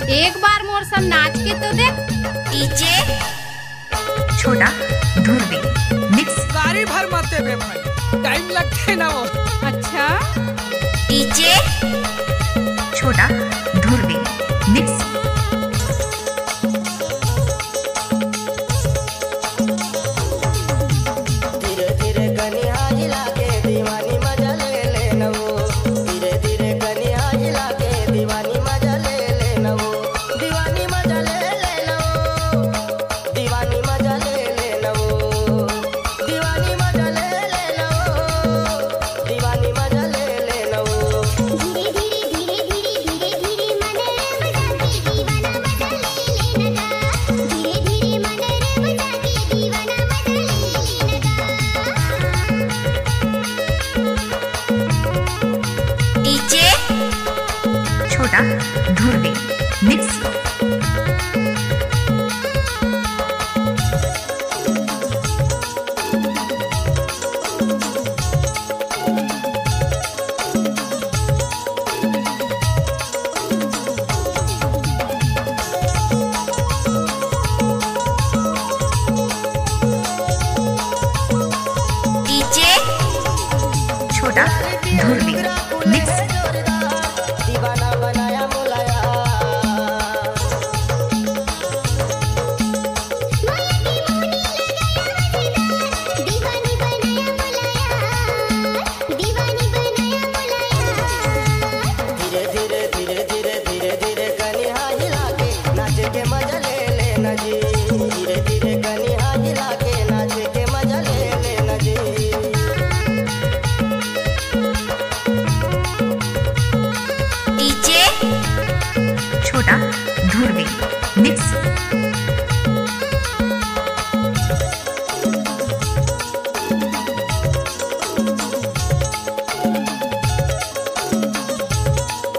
एक बार मोर सब नाच के तो देख। डीजे छोटा धुरवी मिक्स गाड़ी भर मत दे भाई, टाइम लगते ना वो। अच्छा डीजे छोटा धुरवी मिक्स छोटा धुरवी मिक्स डीजे छोटा धुरवी मिक्स छोटा धुरवी मिक्स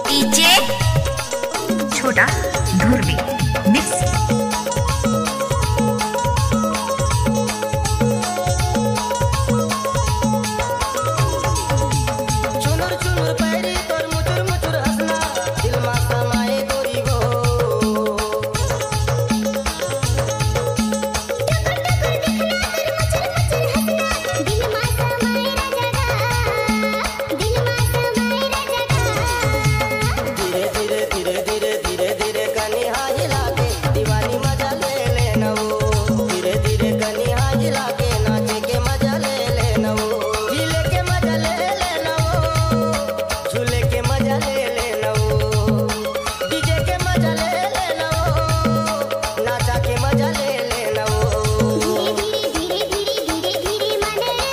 डीजे छोटा धुरवी मिक्स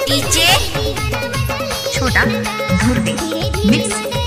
डीजे छोटा धुरवी मिक्स